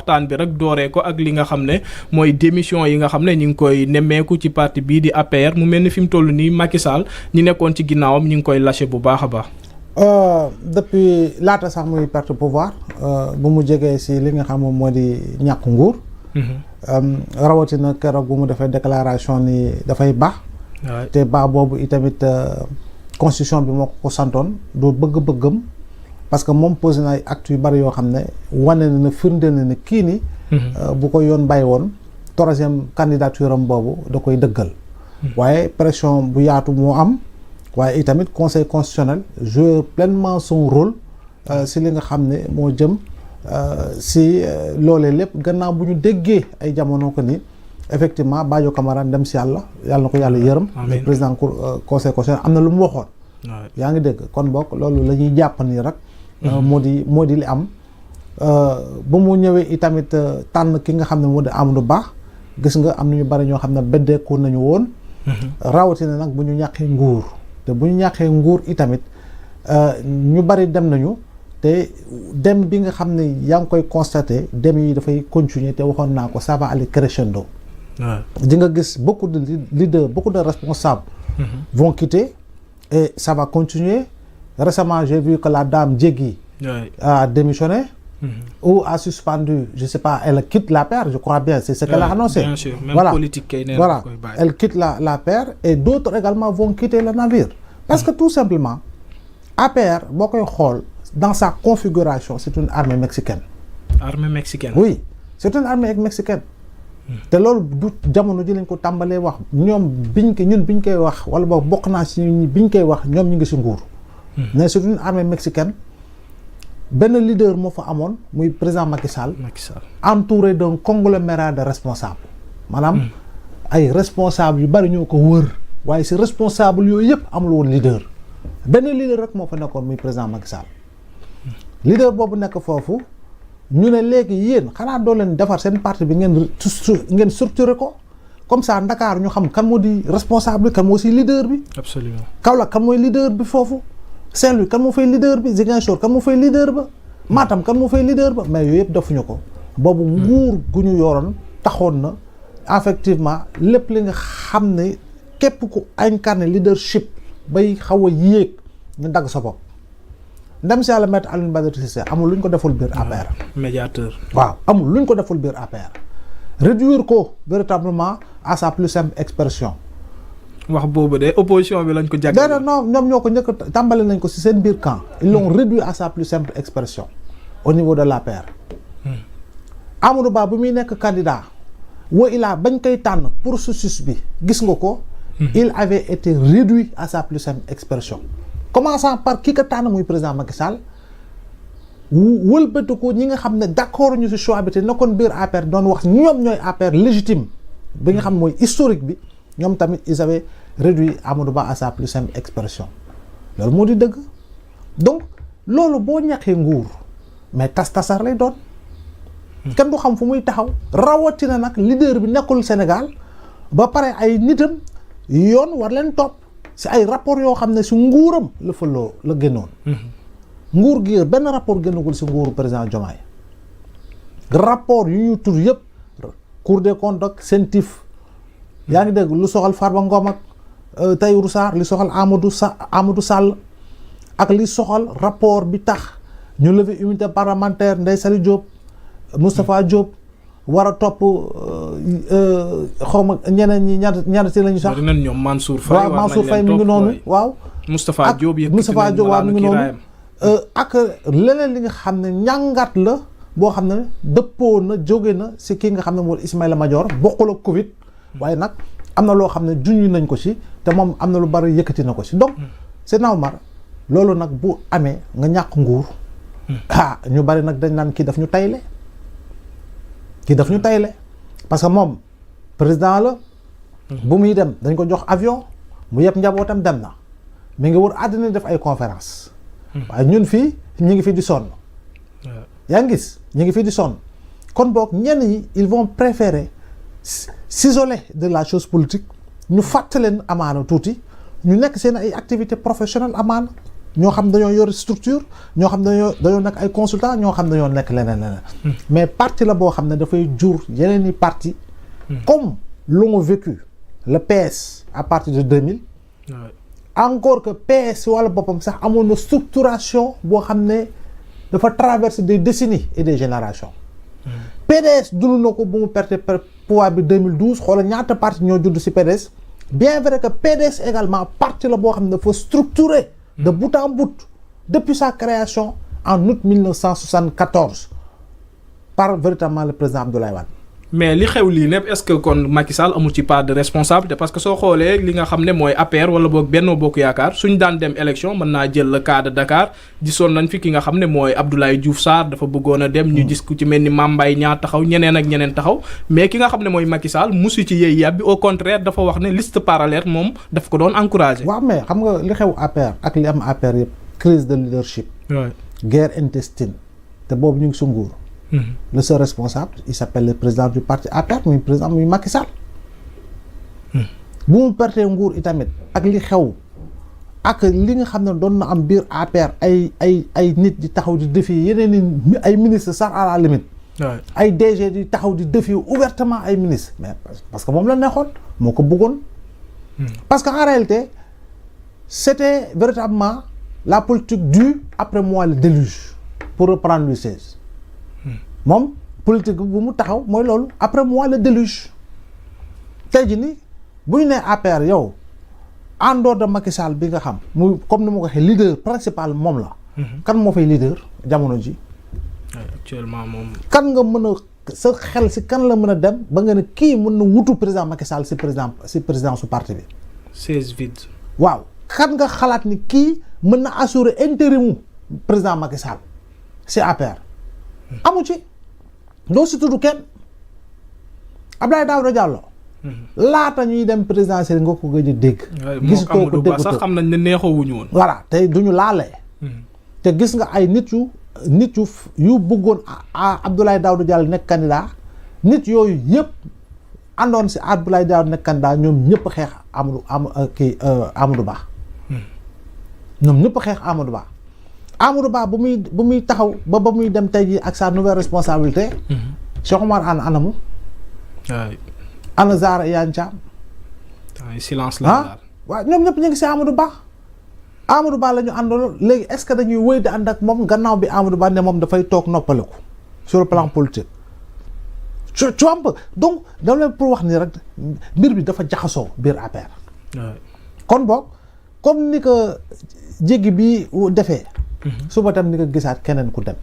waxtaan bi rek dooree ko ak li nga xam ne mooy démission yi nga xam ne ñu ngi koy nemmeeku ci parti bii di APR mu mel ni fi mu toll nii Macky Sall ñi nekkoon ci ginnaawam ñu ngi koy lâché bu baax a baax. depuis laata sax muy perte pouvoir bu mu jegee si li nga xam moom moo di ñàkk nguur. rawatina keroog bu mu defee déclaration ni dafay baax. te baax boobu itamit constitution bi moo ko santoon du bëgg-bëggam parce que moom posé na ay actes yu bari yoo xam ne wane na firndeel na ne kii ni bu ko yoon bàyyi woon troisième candidature am boobu da koy dëggal. waaye pression bu yaatu moo am. waaye itamit conseil constitutionnel joue pleinement son rôle si li nga xam ne moo jëm si loolee lépp gannaaw bu ñu déggee ay jamono ko ni effectivement Badio Camara dem si yàlla na ko yàlla yërëm. président conseil constitutionnel am na lu mu waxoon. yaa ngi dégg kon bokk loolu la ñuy jàpp nii rek. moo di li am ba mu ñëwee itamit tànn ki nga xam ne moo di Amadou Ba gis nga am na ñu bari ñoo xam ne beddeeku nañu woon. rawatina nag bu ñu ñàkkee nguur. te bu ñu ñàkkee nguur itamit ñu bari dem nañu te dem bi nga xam ne yaa ngi koy constater dem yi dafay continuer te waxoon naa ko ça va aller crescendo. di nga gis beaucoup de leaders beaucoup de responsables. vont quitter et ça va continuer. Récemment j'ai vu que la dame Diegui a démissionné. ou a suspendu je sais pas elle quitte l'APR je crois bien c'est ce qu'elle a annoncé. Bien sûr, même voilà politique voilà elle quitte l'APR et d'autres également vont quitter le navire. parce que tout simplement APR boo koy xool dans sa configuration c'est une armée mexicaine. armée mexicaine. oui c'est une armée mexicaine. te loolu du jamono ji lañ ko tàmbalee wax ñoom biñ koy wax wala boog bokk naa si biñ koy wax ñoom ñu ngi si nguur. mais c'est une armée mexicaine. benn leader moo fa amoon muy président Macky Sall. entouré d'un conglomérat de responsables. maanaam ay responsables yu bari ñoo ko wër. waaye si responsable yooyu yëpp amul woon leader. benn leader rek moo fa nekkoon muy président Macky Sall. leader boobu nekk foofu ñu ne léegi yéen xanaa doo leen defar seen parti bi ngeen structuré ko comme ça Ndakaar ñu xam kan moo di responsable bi kan moo si leader bi. absolument Kaolack kan mooy leader bi foofu. Saint-Louis kan moo fay leader bi Ziguinchor kan moo fay leader ba Matam kan moo fay leader ba mais yooyu yëpp defuñu ko boobu nguur gu ñu yoroon taxoon na effectivement lépp li nga xam ne képp ku incarné leadership bay xaw a yéeg ñu dagg sa bopp ndem si yàlla maître Alioune Badara Cissé amul lu ñu ko deful biir APR. médiateur. waaw amul lu ñu ko deful biir APR réduire ko véritablement à sa plus simple expression. wax boobu de opposition bi lañ ko jagleel. non ñoom ñoo ko njëkk tàmbali nañ ko ci seen biir camp. ils l'ont réduit à sa plus simple expression au niveau de l'APR. Amadou Ba bu muy nekk candidat wa ilaa bañ koy tànn processus bi gis nga ko. il avait été réduit à sa plus simple expression. commençant par ki ko tànn muy président Macky Sall wëlbati ko ñi nga xam ne d'accord ñu ci choix bi te nekkoon biir APR doon wax ñoom ñooy APR légitime bi nga xam mooy historique bi. ñoom tamit ils avaient réduit Amadou Ba à sa plus simple expression loolu moo di dëgg donc loolu boo ñàkkee nguur mais tas-tasar lay doon kenn du xam fu muy taxaw rawatina nag leader bi nekkul Sénégal ba pare ay nitam yoon war leen topp si ay rapport yoo xam ne si nguuram la fa la génnoon nguur gi benn rapport génnagul si nguuru président Diomaye rapport yu ñu tudd yëpp Cour des comptes ak CENTIF yaa ngi dégg lu soxal Farba Ngom ak Tahirou Sarr li soxal Amadou Sall ak li soxal rapport bi tax ñu lever immunité parlementaire Ndeye Saly Diop Moustapha Diop war a topp xawma ñeneen ñi ñaata si lañu sax. dinañ ñoom Mansour Faye. waaw Mansour Faye mi ngi noonu waaw. Moustapha Diop waaw mi ngi noonu. ak leneen li nga xam ne ñàngat la boo xam ne dëppoo na jóge na si kii nga xam ne mooy Ismaïla Madior bokkul ak Covid. waaye nag am na loo xam ne junj nañ ko ci te moom am na lu bari yëkkati na ko ci donc c'est normal loolu nag bu amee nga ñàkk nguur ñu bari nag dañ naan kii daf ñu tayle parce que moom président la bu muy dem dañ ko jox avion mu yëpp njabootam dem na mi ngi wër àddina def ay conférence waaye ñun fii ñu ngi fi di sonn yaa ngi gis ñu ngi fi di sonn kon boog ñenn ñi ils vont préférer s'isoler de la chose politique ñu fàtte leen amaana tuuti ñu nekk seen ay activités professionnelles amaana ñoo xam dañoo yor structure ñoo xam dañoo nekk ay consultants ñoo xam dañoo nekk leneen mais parti la boo xam ne dafay jur yeneen i parti comme l'ont vécu le PS à partir de 2000 encore que PS wala boppam sax amoon na structuration boo xam ne dafa traverser des décennies et des générations PDS dund na ko bu mu perte pouvoir bi 2012 xoola ñaata parti ñoo judd ci PDS bien vrai que PDS également parti la boo xam ne dafa structuré de bout en bout depuis sa création en août 1974 par véritablement le président Abdoulaye Wade. mais li xew lii nepp est-ce que kon Macky Sall amul ci part de responsabilité parce que soo xoolee li nga xam ne mooy APR wala boog Benno Bokk Yaakaar suñ daan dem élection mën naa jël le cas de Dakar gisoon nañ fi ki nga xam ne mooy Abdoulaye Diouf Sarr dafa bëggoon a dem ñu gis ku ci mel ni Mame Mbaye Niang taxaw ñeneen ak ñeneen taxaw mais ki nga xam ne mooy Macky Sall musu ci yëy yàbbi au contraire dafa wax ne liste parallèle moom daf ko doon encouragé. waaw mais xam nga li xew APR ak li am APR yëpp crise de leadership. guerre intestine te boobu ñu ngi su nguur. Le seul responsable il s'appelle le président du parti APR muy président muy Macky Sall. bu mu pertee nguur itamit ak li xew ak li nga xam ne doon na am biir APR ay nit di taxaw di défier yeneen i ay ministres sax à la limite. ay DG di taxaw di défier ouvertement ay ministres mais parce que moom la neexoon moo ko bëggoon. parce que en réalité c'était véritablement la politique du après moi le déluge pour reprendre Louis XVI. moom politique bu mu taxaw mooy loolu après moi le déluge tey jii nii bu ñu nee APR yow en dehors de Macky Sall bi nga xam muy comme ni ma ko waxee leader principal moom la. kan moo fay leader jamono ji. actuellement moom. kan nga mën a sa xel si kan la mën a dem ba nga ne kii mën na wutu président Macky Sall si président su parti bi. 16 vide. waaw kan nga xalaat ni kii mën na assurer intérimu président Macky Sall si APR. amu ci. doo si tudd kenn Abdoulaye Daouda Diallo laata ñuy dem présidentielle nga ko gëj a dégg. gis ko dégg sax xam nañ ne neexoowuñu woon. voilà tey duñu laalee. te gis nga ay nit yu bëggoon Abdoulaye Daouda Diallo nekk candidat nit yooyu yëpp àndoon si Abdoulaye Daouda nekk candidat ñoom ñëpp xeex Amadou Ba. ñoom ñëpp xeex Amadou Ba. Amadou Ba bu muy taxaw ba muy dem tey jii ak sa nouvelle responsabilité. Cheikh Oumar Anne anamu. waay. ana Zahra Iyane Thiam. silence la daal. waaw ñoom ñëpp ñu ngi si Amadou Ba. Amadou Ba la ñu àndaloon léegi est-ce que dañuy wéy di ànd ak moom gannaaw bi Amadou Ba ne moom dafay toog noppaliku sur le plan politique. tu vois un peu donc dama leen pour wax ni rek mbir bi dafa jaxasoo biir APR. kon boog comme ni ko jéggi bi defee. suba tam ni nga gisaat keneen ku dem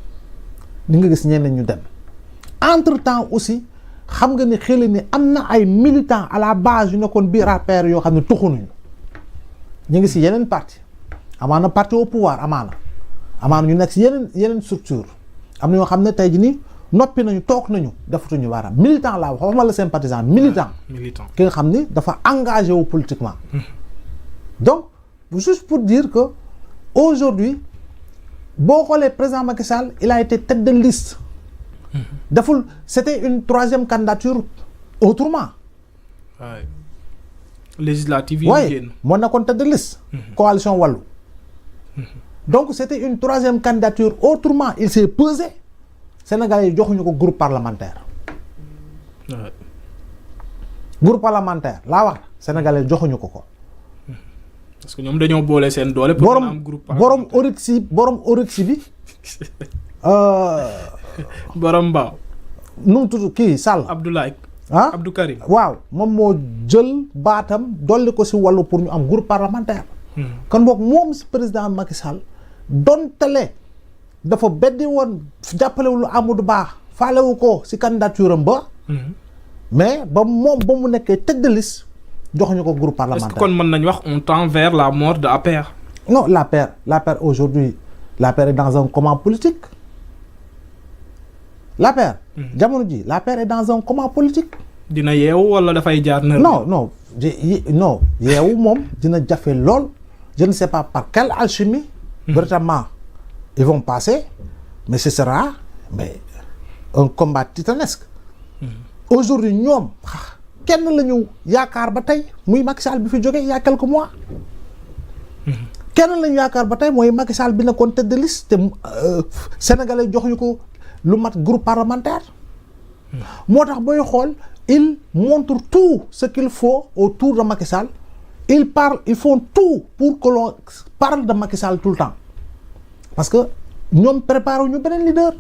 ni nga gis ñeneen ñu dem entre temps aussi xam nga ni xel ni am na ay militants à la base yu nekkoon biir APR yoo xam ne tuxunuñu ñu ngi si yeneen parti amaana parti au pouvoir amaana ñu nekk si yeneen structure am na ñoo xam ne tey jii nii noppi nañu toog nañu defatuñu baaraam militant laa waxuma la sympathisant militant ki nga xam ni dafa engagé wu politiquement donc juste pour dire que aujourd'hui boo xoolee président Macky Sall il a été tête de liste. deful c'était une troisième candidature autrement. waay législative yi génn. moo nekkoon tête de liste. coalition Wallu. donc c'était une troisième candidature autrement il s'est pesé. Sénégalais yi joxuñu ko groupe parlementaire. groupe parlementaire laa wax Sénégalais joxuñu ko. parce que ñoom dañoo boole seen doole. pour mën a am groupe borom Oryx bi. borom Mbaaw. nu mu tudd kii Sall. Abdoulaye. Abdou Karim. waaw moom moo jël baatam dolli ko si wàllu pour ñu am groupe parlementaire. kon boog moom si président Macky Sall dontale dafa beddi woon jàppalewul Amadou Ba faalewu ko si candidature am ba. mais ba mu nekkee tête de liste. joxuñu ko groupe parlementaire. est-ce que kon mën nañu wax on tend vers la mort de APR. non l'APR aujourd'hui l'APR est dans un coma politique. l'APR. jamono ji l'APR est dans un coma politique. dina yeewu wala dafay jaar na. non yeewu moom dina jafe lool. je ne sais pas par quelle alchimie. véritablement ils vont passer mais ce sera un combat titanesque. aujourd'hui ñoom. kenn la ñu yaakaar ba tey muy Macky Sall bi fi jógee il y a quelques mois. kenn lañu yaakaar ba tey mooy Macky Sall bi nekkoon tête de liste te sénégalais joxuñu ko lu mat groupe parlementaire. moo tax booy xool il montre tout ce qu'il faut autour de Macky Sall. ils font tout pour que l'on parle de Macky Sall tout le temps parce que ñoom préparé ñu beneen leader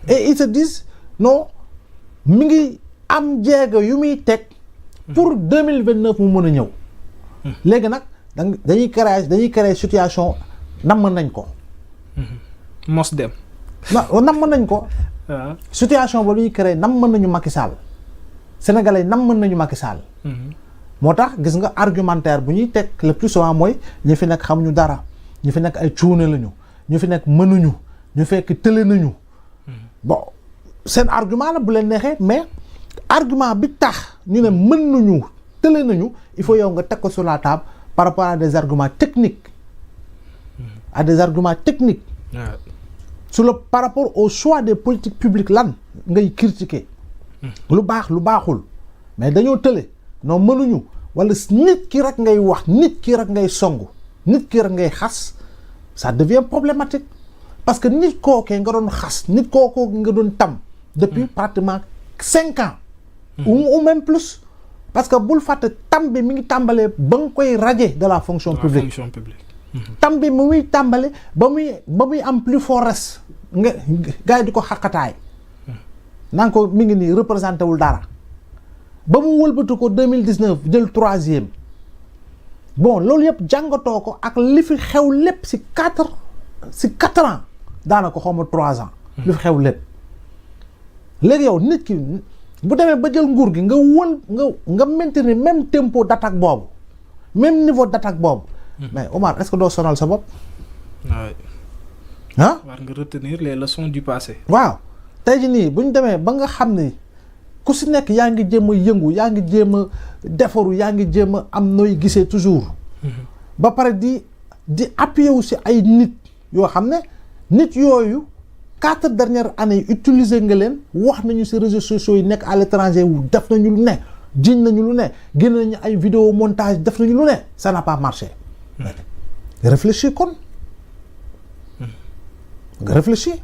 et ils se disent non mi ngi am jéego yu muy teg pour 2029 mu mën a ñëw léegi nag dañuy créer situation namm nañ ko mos dem namm nañ ko situation ba lu ñuy créer namm nañu Macky Sall sénégalais namm nañu Macky Sall moo tax gis nga argumentaire bu ñuy teg le plus souvent mooy ñi fi nekk xamuñu dara ñu fi nekk ay cuune lañu ñu fi nekk mënuñu ñu fekk tële nañu bon seen argument la bu leen neexee mais argument bi tax ñu ne mën nañu tële nañu il faut yow nga teg ko sur la table par rapport à des arguments techniques par rapport au choix des politiques publiques lan ngay critiquer lu baax lu baaxul mais dañoo tële non mënuñu wala nit ki rek ngay wax nit ki rek ngay songu nit ki rek ngay xas ça devient problématique parce que nit kookee nga doon xas nit kookoo nga doon tam depuis pratiquement 5 ans ou même plus parce que bul fàtte tam bi mi ngi tàmbalee ba nga koy radier de la fonction publique tam bi mu muy tàmbale ba muy am plus force nga gars yi di ko xaqataay naan ko mi ngi nii représenté wul dara ba mu wëlbatu ko 2019 jël 3e bon loolu yëpp jàngatoo ko ak li fi xew lépp si 4 ans daanaka xaw ma 3 ans. li fi xew lépp léegi yow nit ki bu demee ba jël nguur gi nga maintenir même tempo d'attaque boobu même niveau d'attaque boobu. mais Omar est-ce que doo sonal sa bopp. ah. war nga retenir les leçons du passé. waaw tey jii nii bu ñu demee ba nga xam ni. ku si nekk yaa ngi jéem a yëngu yaa ngi jéem a defaru yaa ngi jéem a am nooy gisee toujours ba pare di appuyer wu si ay nit yoo xam ne nit yooyu 4 dernières années yi utiliser nga leen wax nañu si réseaux sociaux yi nekk à l'étranger wu def nañu lu ne jiñ nañu lu ne génn nañu ay vidéo montage def nañu lu ne ça n'a pas marché réfléchis kon nga réfléchis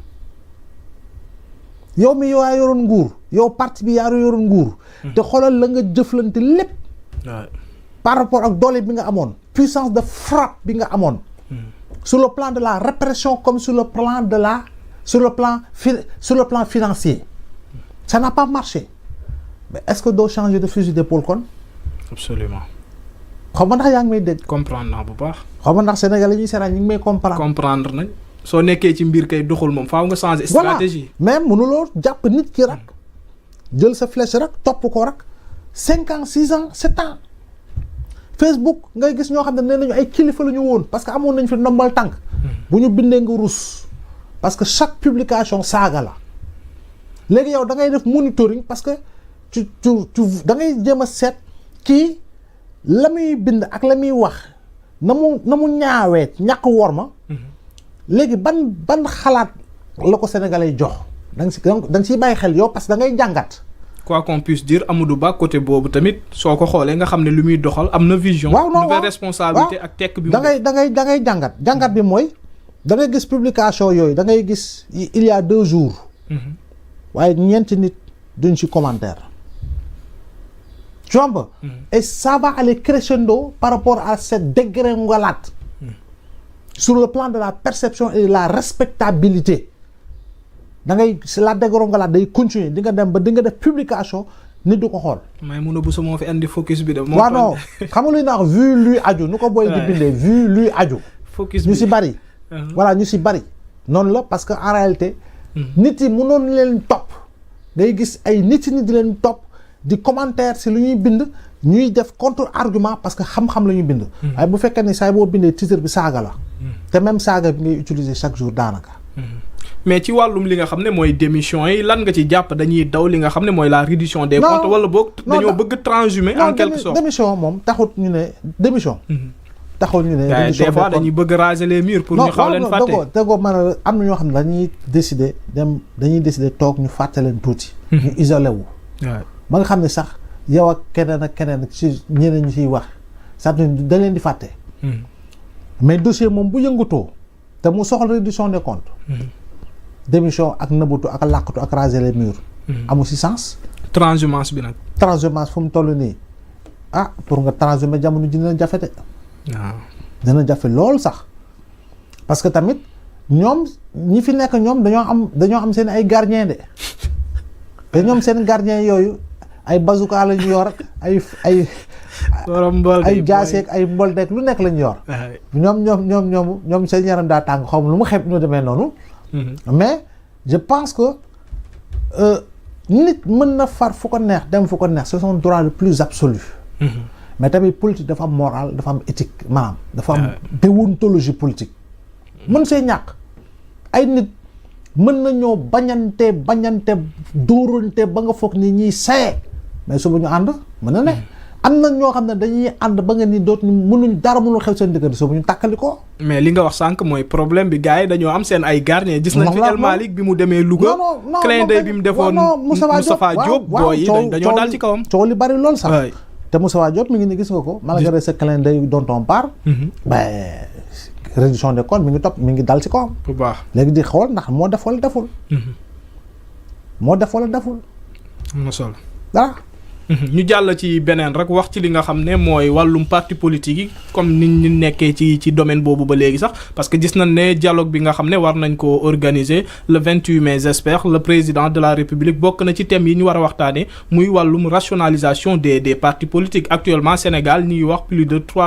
yow mi yow yaa yoroon nguur yow parti bi yaa yoroon nguur te xoolal la nga jëflante lépp par rapport ak doole bi nga amoon puissance de frappe bi nga amoon sur le plan de la répression comme sur le plan financier ça n'a pas marché mais est-ce que doo changer de fusil d'épaule kon absolument xaw ma ndax yaa ngi may dégg comprendre naa bu baax xaw ma ndax Sénégal yi ñuy seetaan ñu ngi may comprendre nañ soo nekkee ci mbir kay doxul moom faaw nga changer stratégie mais mënuloo jàpp nit ki rek jël sa flèche rek topp ko rek 5 ans 6 ans 7 ans Facebook ngay gis ñoo xam ne nee nañu ay kilifa la ñu woon parce que amoon nañu fi ndombal tànk bu ñu bindee nga rus parce que chaque publication saaga la léegi yow da ngay def monitoring parce que tu da ngay jéem a seet kii la muy bind ak la muy wax na mu ñaawee ñàkk worma léegi ban xalaat la ko sénégalais jox da nga siy bàyyi xel yow parce que da ngay jàngat. quoi qu'on puisse dire Amadou Ba côté boobu tamit soo ko xoolee nga xam ne lu muy doxal am na vision. waaw non nouvelle responsabilité ak tekk bi. da ngay jàngat bi mooy da ngay gis publication yooyu da ngay gis il y a 2 jours. waaye ñeenti nit duñ ci commentaire. tu vois et ça va aller crescendo par rapport à cette dégringolade. Sur le plan de la perception et de la respectabilité da ngay la dégringolade day continuer di nga dem ba di nga def publication nit du ko xool. may mun a bu moo fi andi focus bi de. waaw non xam nga luy naax vu luy aju nu ko booy di bindee vu luy aju. focus bi ñu si bari. voilà ñu si bari. noonu la parce que en réalité. nit yi mënoon leen topp. ngay gis ay nit ñi di leen topp di commentaire si lu ñuy bind ñuy def contre argument parce que xam-xam la ñuy bind. waaye bu fekkee ni saa boo bindee titre bi saaga la. te même saaga bi ngay utiliser chaque jour daanaka. mais ci wàllum li nga xam ne mooy démission yi lan nga ci jàpp dañuy daw li nga xam ne mooy la reddition des comptes wala boog dañoo bëgg transhumé en quelque sorte démission moom taxut ñu ne démission. taxul ñu ne démission des fois dañuy bëgg raser les murs pour ñu xaw leen fàtte non man am na ñoo xam ne dañuy décider toog ñu fàtte leen tuuti. ñu isolé wu. ba nga xam ne sax yow ak keneen ci ñeneen ñi ciy wax sax dañ leen di fàtte. mais dossier moom bu yëngatoo te mu soxla reddition des comptes. démission ak nëbbatu ak làqatu ak raser les murs. amu si sens. transhumance bi nag. transhumance fu mu toll nii pour nga transhumer jamono ji dina jafe de. waaw dina jafe lool sax parce que tamit ñoom ñi fi nekk ñoom dañoo am seen ay gardien de te ñoom seen gardien yooyu ay bazooka la ñu yor ay jaaseeg ay mboldeek lu nekk la ñu yor. ñoom seen yaram daa tàng xaw ma lu mu xeeb ñu demee noonu. mais je pense que nit mën na far fu ko neex dem fu ko neex c'est son droit le plus absolu. mais tamit politique dafa am morale dafa am éthique maanaam. dafa am déontologie politique. mën see ñàkk ay nit mën nañoo bañante dóorante ba nga foog ni ñiy saye mais suba ñu ànd mën na ne. am na ñoo xam ne dañuy ànd ba nga ni mënuñ dara mënul xew seen diggante suba ñu tàkkali ko. mais li nga wax sànq mooy problème bi gars yi dañoo am seen ay gardien gis nañ fi El Malick bi mu demee Louga. clin d'œil bi mu defoon Moustapha Diop booy yi dañoo daal ci kawam. coow li bari lool sax. te Moustapha Diop mi ngi ni gis nga ko. malgré ce clin d'œil dont on parle. reddition des comptes mi ngi dal ci kawam. bu baax léegi di xool ndax moo def wala deful. moo def wala deful. am na solo. dara. ñu jàll ci beneen rek wax ci li nga xam ne mooy wàllum parti politique yi comme ni ñu nekkee ci domaine boobu ba léegi sax parce que gis nañ ne dialogue bi nga xam ne war nañ ko organiser le 28 mai j'espère le président de la République bokk na ci thèmes yi ñu war a waxtaanee muy wàllum rationalisation des partis politiques actuellement Sénégal ñuy wax plus de 3